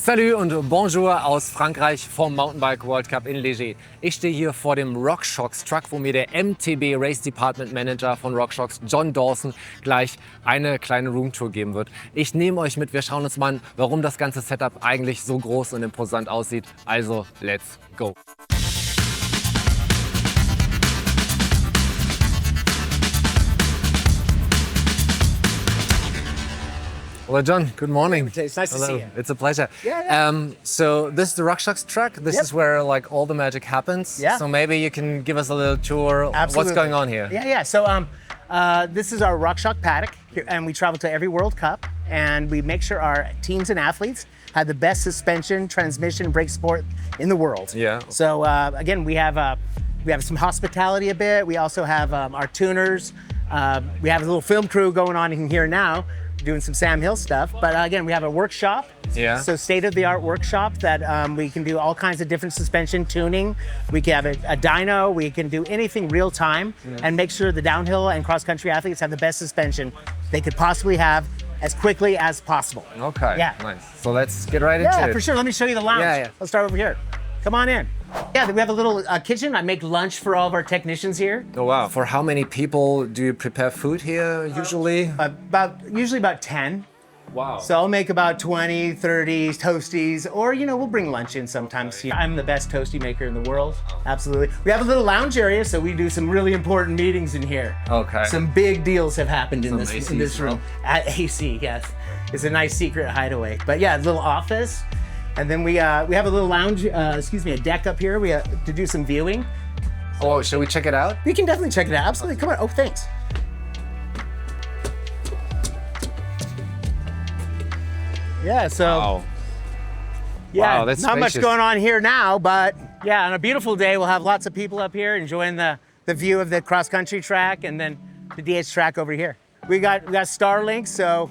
Salut und bonjour aus Frankreich vom Mountainbike Worldcup in Léger. Ich stehe hier vor dem RockShox Truck, wo mir der MTB Race Department Manager von RockShox, John Dawson, gleich eine kleine Roomtour geben wird. Ich nehme euch mit, wir schauen uns mal an, warum das ganze Setup eigentlich so groß und imposant aussieht. Also, let's go! Hello, John. Good morning. It's nice to see you. It's a pleasure. Yeah. So this is the RockShox Truck. This is where like all the magic happens. Yeah. So maybe you can give us a little tour. Absolutely. What's going on here? Yeah. So this is our RockShox paddock, and we travel to every World Cup, and we make sure our teams and athletes have the best suspension, transmission, brake support in the world. Yeah. So again, we have some hospitality a bit. We also have our tuners. We have a little film crew going on in here now, doing some Sam Hill stuff. But again, we have a workshop. Yeah. So state-of-the-art workshop that we can do all kinds of different suspension tuning. We can have a dyno. We can do anything real time and make sure the downhill and cross-country athletes have the best suspension they could possibly have as quickly as possible. Okay. Yeah. Nice. So let's get right into it. Yeah, for sure. Let me show you the lounge. Yeah. Let's start over here. Come on in. Yeah, we have a little kitchen. I make lunch for all of our technicians here. Oh wow. For how many people do you prepare food here usually? Usually about 10. Wow. So I'll make about 20, 30 toasties, or we'll bring lunch in sometimes. I'm the best toasty maker in the world. Absolutely. We have a little lounge area, so we do some really important meetings in here. Okay. Some big deals have happened in Some this room. At AC, yes. It's a nice secret hideaway. But yeah, a little office. And then we have a little lounge, a deck up here. We have to do some viewing. Oh, shall we check it out? We can definitely check it out. Absolutely. Come on. Oh, thanks. Yeah, so Wow. yeah, Wow, that's not much spacious. going on here now, but yeah, on a beautiful day, we'll have lots of people up here enjoying the view of the cross-country track and then the DH track over here. We got Starlink, so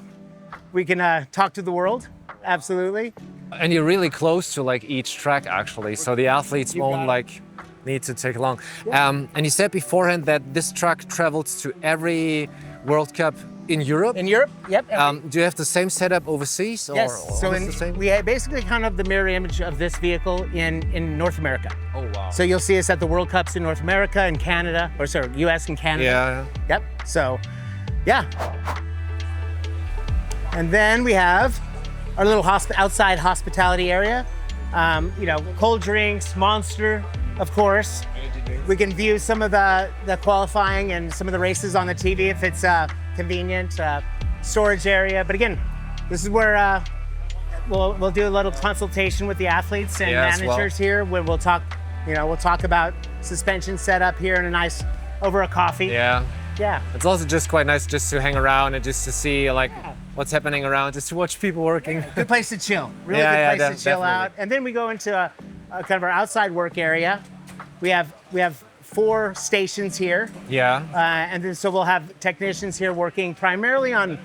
we can talk to the world. Absolutely. And you're really close to like each track actually, so the athletes won't like need to take long. And you said beforehand that this truck travels to every World Cup in Europe. In Europe, yep. Do you have the same setup overseas? Or Yes. So almost the same? we have basically kind of the mirror image of this vehicle in North America. Oh wow. So you'll see us at the World Cups in North America and Canada, or sorry, US and Canada. Yeah. Yep. So, yeah. And then we have our little outside hospitality area. Cold drinks, Monster, of course. We can view some of the qualifying and some of the races on the TV if it's convenient. Storage area. But again, this is where we'll do a little consultation with the athletes and managers here. Where we'll talk about suspension setup here in over a coffee. Yeah. Yeah. It's also just quite nice just to hang around and just to see like what's happening around, just to watch people working. Good place to chill. Really Yeah, good place to chill definitely. out. And then we go into a kind of our outside work area. We have 4 stations here. Yeah. And then so we'll have technicians here working primarily on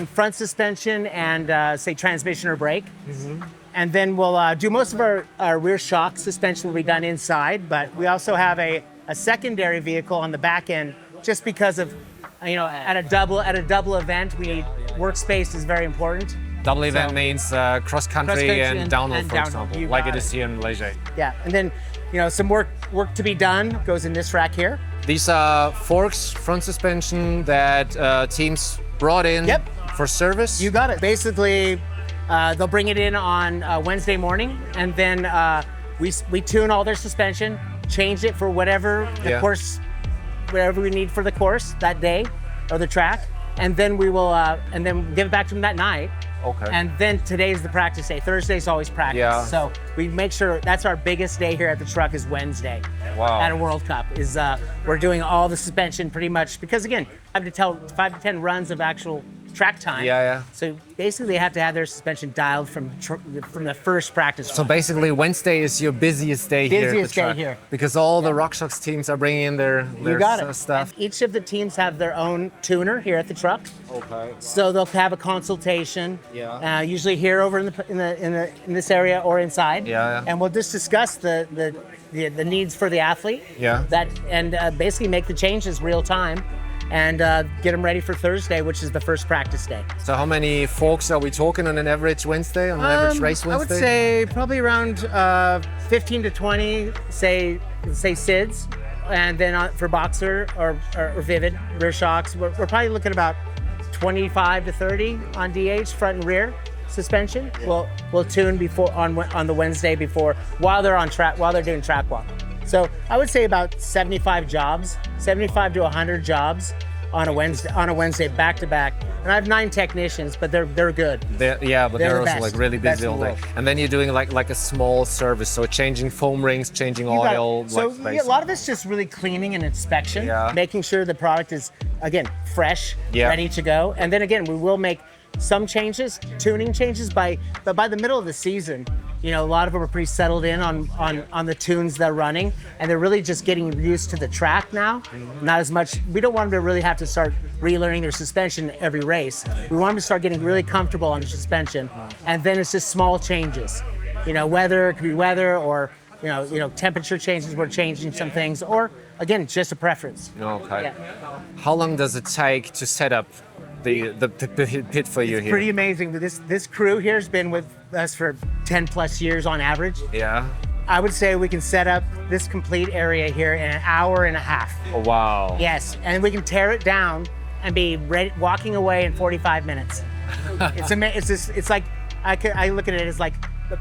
front suspension and say transmission or brake. Mm-hmm. And then we'll do most of our rear shock suspension will be done inside, but we also have a secondary vehicle on the back end just because of at a double event we need workspace is very important. Double event means cross-country and downhill, for example, You like got it is here in Malaysia. Yeah, and then some work to be done goes in this rack here. These are forks, front suspension that teams brought in for service. You got it. Basically, they'll bring it in on Wednesday morning, and then we tune all their suspension, change it for whatever the course, whatever we need for the course that day or the track, and then we will and then give it back to them that night. Okay. And then today's the practice day. Thursday's always practice. Yeah. So we make sure that's our biggest day here at the truck is Wednesday. Wow. At a World Cup is we're doing all the suspension pretty much because again, 5 to 10 runs of actual track time. Yeah. So basically they have to have their suspension dialed from the first practice. So basically Wednesday is your busiest day here at the Busiest day track. here. Because all the RockShox teams are bringing in their You got it. stuff. And each of the teams have their own tuner here at the truck. Okay. So they'll have a consultation. Yeah. Usually here over in this area or inside. Yeah. And we'll just discuss the needs for the athlete. Yeah. And basically make the changes real time. and get them ready for Thursday, which is the first practice day. So how many forks are we talking on an average Wednesday, on an average race Wednesday? I would say probably around 15 to 20, say SIDS, and then for boxer or vivid rear shocks, we're probably looking about 25 to 30 on DH, front and rear suspension. Yeah. We'll tune before on the Wednesday before while they're doing track walk. So I would say about 75 jobs, 75 to 100 jobs on a Wednesday back to back. And I have 9 technicians, but they're good. They're also like really busy all day. And then you're doing like a small service, so changing foam rings, changing oil. So a lot of it's just really cleaning and inspection, making sure the product is again fresh, ready to go. And then again, we will make some changes, tuning changes but by the middle of the season, you know, a lot of them are pretty settled in on the tunes they're running, and they're really just getting used to the track now. Not as much. We don't want them to really have to start relearning their suspension every race. We want them to start getting really comfortable on the suspension, and then it's just small changes. You know, weather, it could be weather, or you know, temperature changes. We're changing some things, or again, it's just a preference. Okay. Yeah. How long does it take to set up the pit for you here? Pretty amazing. This crew here has been with us for 10 plus years on average. Yeah. I would say we can set up this complete area here in an hour and a half. Oh, wow. Yes, and we can tear it down and be ready, walking away in 45 minutes. It's like I look at it as like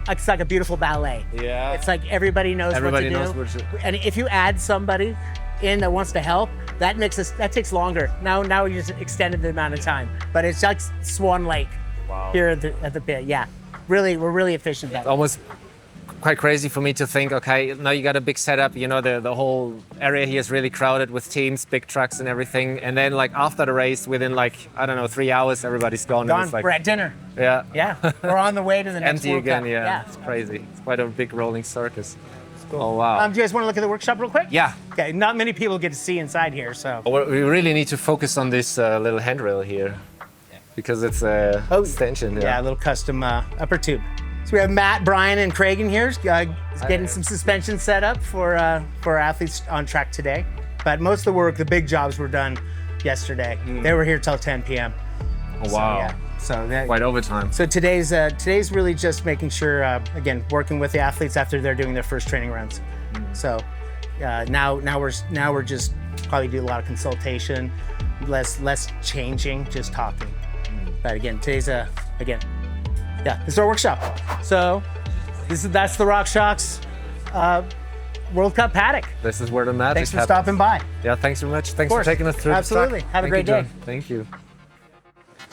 it's like a beautiful ballet. Yeah. It's like everybody knows what to do. And if you add somebody in that wants to help, that takes longer. Now we just extended the amount of time, but it's like Swan Lake here at the pit. Yeah, we're really efficient. It's almost quite crazy for me to think, okay, now you got a big setup, you know, the whole area here is really crowded with teams, big trucks and everything, and then like after the race, within like, I don't know, 3 hours, everybody's gone. Gone. It's like, we're at dinner. Yeah. Yeah, we're on the way to the next empty Worldcup. again. Yeah, it's crazy. It's quite a big rolling circus. Cool. Oh, wow. Do you guys want to look at the workshop real quick? Yeah. Okay, not many people get to see inside here, so. Well, we really need to focus on this little handrail here, because it's a extension. Yeah, a little custom upper tube. So we have Matt, Brian, and Craig in here getting some suspension set up for our athletes on track today. But most of the work, the big jobs were done yesterday. They were here till 10 p.m. Oh, wow. So quite overtime. So today's really just making sure, again, working with the athletes after they're doing their first training runs. So now we're just probably do a lot of consultation, less changing, just talking. But again, today's this is our workshop. So that's the RockShox Worldcup paddock. This is where the magic Thanks for happens. stopping by. Yeah, thanks so much. Thanks for taking us through. Absolutely. Have a great day. Thank you.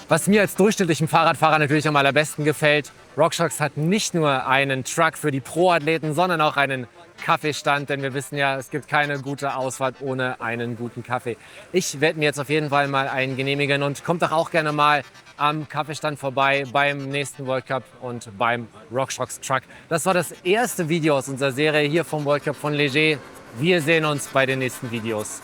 Was mir als durchschnittlichem Fahrradfahrer natürlich am allerbesten gefällt, RockShox hat nicht nur einen Truck für die Pro-Athleten, sondern auch einen Kaffeestand, denn wir wissen ja, es gibt keine gute Ausfahrt ohne einen guten Kaffee. Ich werde mir jetzt auf jeden Fall mal einen genehmigen und kommt doch auch gerne mal am Kaffeestand vorbei beim nächsten World Cup und beim RockShox Truck. Das war das erste Video aus unserer Serie hier vom World Cup von Leger. Wir sehen uns bei den nächsten Videos.